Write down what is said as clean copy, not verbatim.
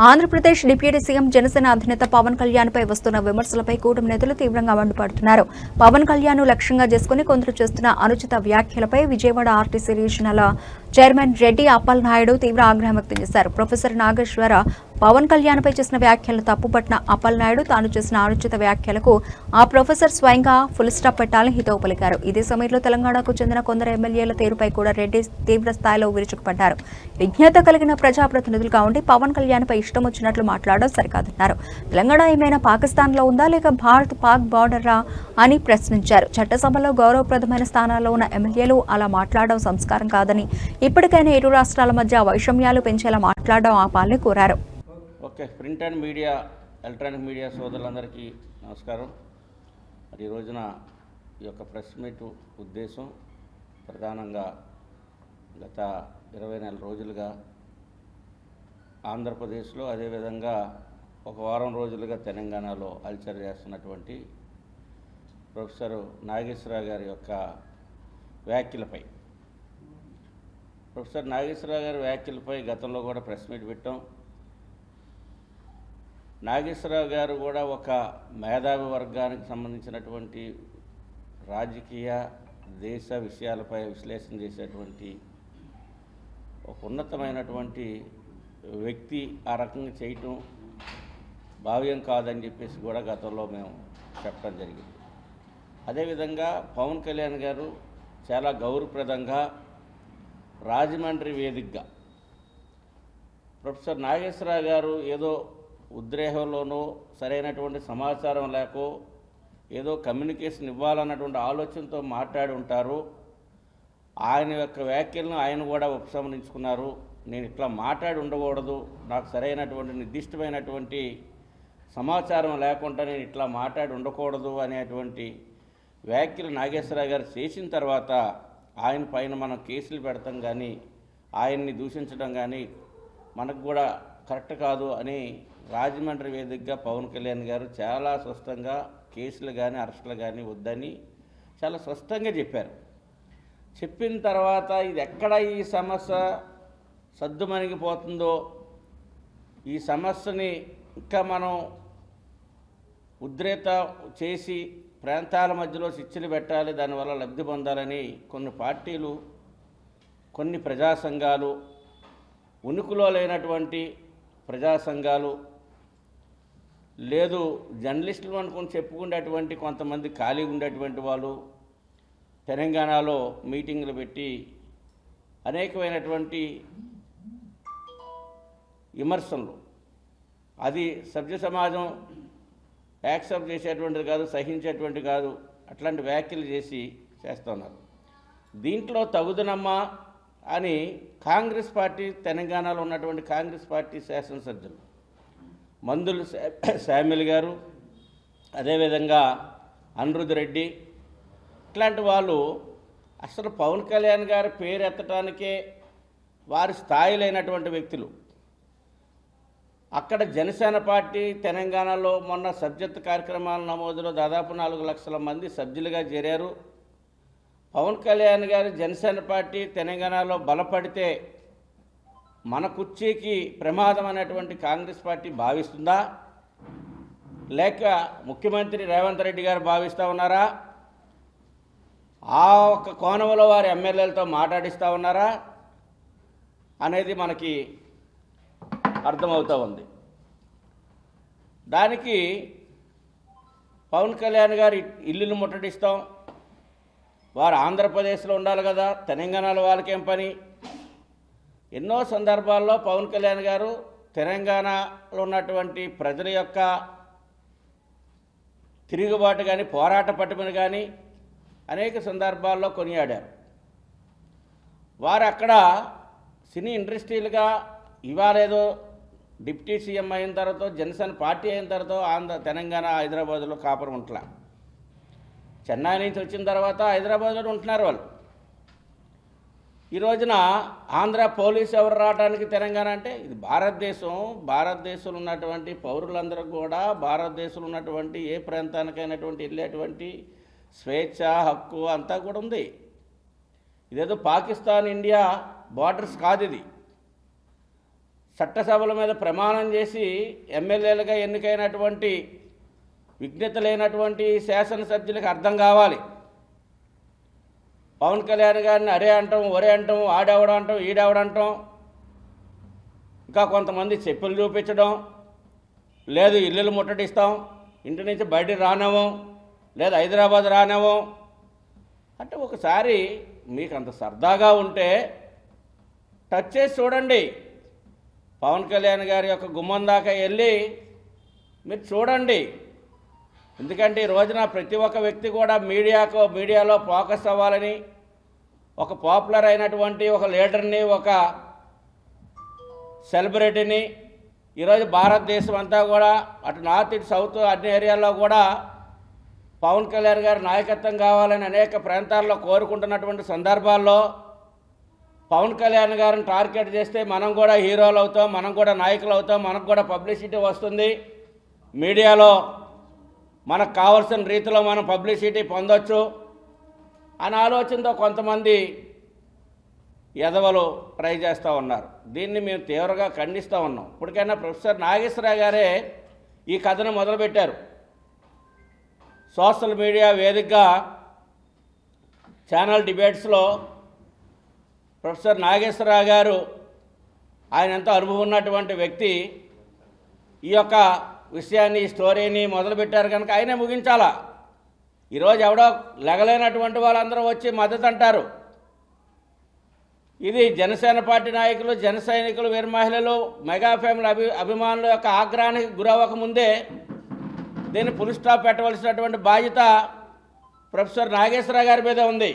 Andhra Pradesh deputy CM Janasena అధినేత పవన్ కళ్యాణ్పై వస్తున్న విమర్శలపై కూటమి నేతలు తీవ్రంగా మండిపడుతున్నారు. పవన్ కళ్యాణ్ లక్ష్యంగా చేసుకుని కొందరు చేస్తున్న అనుచిత వ్యాఖ్యలపై Vijayawada RTC regional chairman Reddy Appalanaidu తీవ్ర ఆగ్రహం వ్యక్తం చేశారు. ప్రొఫెసర్ నాగేశ్వర పవన్ కళ్యాణ్పై చేసిన వ్యాఖ్యలను తప్పుపట్టిన అప్పలనాయుడు తాను చేసిన అనుచిత వ్యాఖ్యలకు ఆ ప్రొఫెసర్ స్వయంగా ఫుల్ స్టాప్ పెట్టాలని హితవు పలికారు. ఇదే సమయంలో తెలంగాణకు చెందిన కొందరు ఎమ్మెల్యేల తీరుపై కూడా రెడ్డి తీవ్ర స్థాయిలో విరుచుకుపడ్డారు. విజ్ఞత కలిగిన ప్రజాప్రతినిధులుగా ఉండి పవన్ కళ్యాణ్పై ఇష్టం వచ్చినట్లు మాట్లాడడం సరికాదన్నారు. తెలంగాణ ఏమైనా పాకిస్తాన్లో ఉందా లేక భారత్ పాక్ బార్డరా అని ప్రశ్నించారు. చట్టసభలో గౌరవప్రదమైన స్థానాల్లో ఉన్న ఎమ్మెల్యేలు అలా మాట్లాడడం సంస్కారం కాదని, ఇప్పటికైనా ఇరు రాష్ట్రాల మధ్య వైషమ్యాలు పెంచేలా మాట్లాడడం ఆపాలని కోరారు. Okay, print and media, electronic media సోదరులందరికీ నమస్కారం. మరి ఈ రోజున ఈ యొక్క ప్రెస్ మీట్ ఉద్దేశం ప్రధానంగా గత 20 రోజులుగా ఆంధ్రప్రదేశ్లో, అదేవిధంగా ఒక వారం రోజులుగా తెలంగాణలో అల్చర్ చేస్తున్నటువంటి ప్రొఫెసర్ నాగేశ్వరరావు గారి యొక్క వ్యాఖ్యలపై ప్రొఫెసర్ నాగేశ్వరరావు గారి వ్యాఖ్యలపై గతంలో కూడా ప్రెస్ మీట్ పెట్టాం. నాగేశ్వరరావు గారు కూడా ఒక మేధావి వర్గానికి సంబంధించినటువంటి రాజకీయ దేశ విషయాలపై విశ్లేషణ చేసేటువంటి ఒక ఉన్నతమైనటువంటి వ్యక్తి ఆ రకంగా చేయటం భావ్యం కాదని చెప్పేసి కూడా గతంలో మేము చెప్పడం జరిగింది. అదేవిధంగా పవన్ కళ్యాణ్ గారు చాలా గౌరవప్రదంగా రాజమండ్రి వేదికగా ప్రొఫెసర్ నాగేశ్వరరావు గారు ఏదో ఉద్రేహంలోనో సరైనటువంటి సమాచారం లేకో ఏదో కమ్యూనికేషన్ ఇవ్వాలన్నటువంటి ఆలోచనతో మాట్లాడి ఉంటారు. ఆయన యొక్క వ్యాఖ్యలను ఆయన కూడా ఉపసంహరించుకున్నారు. నేను ఇట్లా మాట్లాడి ఉండకూడదు, నాకు సరైనటువంటి నిర్దిష్టమైనటువంటి సమాచారం లేకుండా నేను ఇట్లా మాట్లాడి ఉండకూడదు అనేటువంటి వ్యాఖ్యలు నాగేశ్వరరావు గారు చేసిన తర్వాత ఆయన పైన మనం కేసులు పెడతాం కానీ ఆయన్ని దూషించడం కానీ మనకు కూడా కరెక్ట్ కాదు అని రాజమండ్రి వేదికగా పవన్ కళ్యాణ్ గారు చాలా స్పష్టంగా కేసులు కానీ అరెస్టులు కానీ వద్దని చాలా స్పష్టంగా చెప్పారు. చెప్పిన తర్వాత ఇది ఎక్కడ ఈ సమస్య సద్దుమణిగిపోతుందో, ఈ సమస్యని ఇంకా మనం ఉద్రేత చేసి ప్రాంతాల మధ్యలో చిచ్చులు పెట్టాలి, దానివల్ల లబ్ధి పొందాలని కొన్ని పార్టీలు, కొన్ని ప్రజా సంఘాలు, ఉనికిలో లేనటువంటి ప్రజా సంఘాలు, లేదు జర్నలిస్టులు అనుకుని చెప్పుకునేటువంటి కొంతమంది ఖాళీగా ఉండేటువంటి వాళ్ళు తెలంగాణలో మీటింగులు పెట్టి అనేకమైనటువంటి విమర్శలు, అది సభ్య సమాజం యాక్సెప్ట్ చేసేటువంటిది కాదు, సహించేటువంటి కాదు, అట్లాంటి వ్యాఖ్యలు చేస్తున్నారు. దీంట్లో తగుదనమ్మా అని కాంగ్రెస్ పార్టీ, తెలంగాణలో ఉన్నటువంటి కాంగ్రెస్ పార్టీ శాసనసభ్యులు మందులు శామ్యుల్ గారు, అదేవిధంగా అనిరుద్ రెడ్డి, ఇట్లాంటి వాళ్ళు అసలు పవన్ కళ్యాణ్ గారి పేరు ఎత్తడానికే వారి స్థాయి లేనటువంటి వ్యక్తులు. అక్కడ జనసేన పార్టీ తెలంగాణలో మొన్న సభ్యత్వ కార్యక్రమాల నమోదులో దాదాపు 4 లక్షల మంది సభ్యులుగా చేరారు. పవన్ కళ్యాణ్ గారు జనసేన పార్టీ తెలంగాణలో బలపడితే మన కుర్చీకి ప్రమాదం అనేటువంటి కాంగ్రెస్ పార్టీ భావిస్తుందా, లేక ముఖ్యమంత్రి రేవంత్ రెడ్డి గారు భావిస్తూ ఉన్నారా, ఆ ఒక్క కోణంలో వారి ఎమ్మెల్యేలతో మాట్లాడిస్తూ ఉన్నారా అనేది మనకి అర్థమవుతూ ఉంది. దానికి పవన్ కళ్యాణ్ గారు ఇల్లును ముట్టడిస్తాం, వారు ఆంధ్రప్రదేశ్లో ఉండాలి కదా, తెలంగాణలో వాళ్ళకేం పని. ఎన్నో సందర్భాల్లో పవన్ కళ్యాణ్ గారు తెలంగాణలో ఉన్నటువంటి ప్రజల యొక్క తిరుగుబాటు కానీ, పోరాట పట్టుమని కానీ అనేక సందర్భాల్లో కొనియాడారు. వారు అక్కడ సినీ ఇండస్ట్రీలుగా ఇవాళ ఏదో డిప్యూటీ సీఎం అయిన తర్వాత, జనసేన పార్టీ అయిన తర్వాత తెలంగాణ హైదరాబాద్లో కాపురం ఉంటలా, చెన్నై నుంచి వచ్చిన తర్వాత హైదరాబాద్లో ఉంటున్నారు వాళ్ళు. ఈ రోజున ఆంధ్ర పోలీసు ఎవరు రావడానికి తెలంగాణ అంటే ఇది భారతదేశంలో ఉన్నటువంటి పౌరులందరూ కూడా భారతదేశంలో ఉన్నటువంటి ఏ ప్రాంతానికైనటువంటి వెళ్ళేటువంటి స్వేచ్ఛ, హక్కు అంతా కూడా ఉంది. ఇదేదో పాకిస్తాన్ ఇండియా బార్డర్స్ కాదు. ఇది చట్టసభల మీద ప్రమాణం చేసి ఎమ్మెల్యేలుగా ఎన్నికైనటువంటి విజ్ఞత లేనటువంటి శాసనసభ్యులకు అర్థం కావాలి. పవన్ కళ్యాణ్ గారిని అరే అంటాం, ఒరే అంటాం, ఆడేవడం అంటాం, ఈడేవడంటాం, ఇంకా కొంతమంది చెప్పులు చూపించడం, లేదు ఇల్లులు ముట్టడిస్తాం, ఇంటి నుంచి బయటికి రానేమో, లేదు హైదరాబాద్ రానేమో అంటే ఒకసారి మీకు అంత సరదాగా ఉంటే టచ్ చేసి చూడండి. పవన్ కళ్యాణ్ గారి యొక్క గుమ్మం దాకా వెళ్ళి మీరు చూడండి. ఎందుకంటే ఈ రోజున ప్రతి ఒక్క వ్యక్తి కూడా మీడియాలో ఫోకస్ అవ్వాలని, ఒక పాపులర్ అయినటువంటి ఒక లీడర్ని, ఒక సెలబ్రిటీని ఈరోజు భారతదేశం అంతా కూడా అటు నార్త్ ఇటు సౌత్ అన్ని ఏరియాల్లో కూడా పవన్ కళ్యాణ్ గారి నాయకత్వం కావాలని అనేక ప్రాంతాల్లో కోరుకుంటున్నటువంటి సందర్భాల్లో పవన్ కళ్యాణ్ గారిని టార్గెట్ చేస్తే మనం కూడా హీరోలు అవుతాం, మనం కూడా నాయకులు అవుతాం, మనకు కూడా పబ్లిసిటీ వస్తుంది, మీడియాలో మనకు కావాల్సిన రీతిలో మనం పబ్లిసిటీ పొందొచ్చు అనే ఆలోచనతో కొంతమంది ఎదవలు ట్రై చేస్తూ ఉన్నారు. దీన్ని మేము తీవ్రంగా ఖండిస్తూ ఉన్నాం. ఇప్పటికైనా ప్రొఫెసర్ నాగేశ్వరరావు గారే ఈ కథను మొదలుపెట్టారు. సోషల్ మీడియా వేదికగా ఛానల్ డిబేట్స్లో ప్రొఫెసర్ నాగేశ్వరరావు గారు, ఆయన ఎంతో అనుభవం ఉన్నటువంటి వ్యక్తి, ఈ యొక్క విషయాన్ని, ఈ స్టోరీని మొదలుపెట్టారు కనుక ఆయనే ముగించాలా. ఈరోజు ఎవడో లెగలేనటువంటి వాళ్ళందరూ వచ్చి మద్దతు అంటారు. ఇది జనసేన పార్టీ నాయకులు, జన సైనికులు, వీర మహిళలు, మెగా ఫ్యామిలీ అభిమానుల యొక్క ఆగ్రహానికి గురవ్వక ముందే దీన్ని ఫుల్ స్టాప్ పెట్టవలసినటువంటి బాధ్యత ప్రొఫెసర్ నాగేశ్వరరావు గారి మీద ఉంది.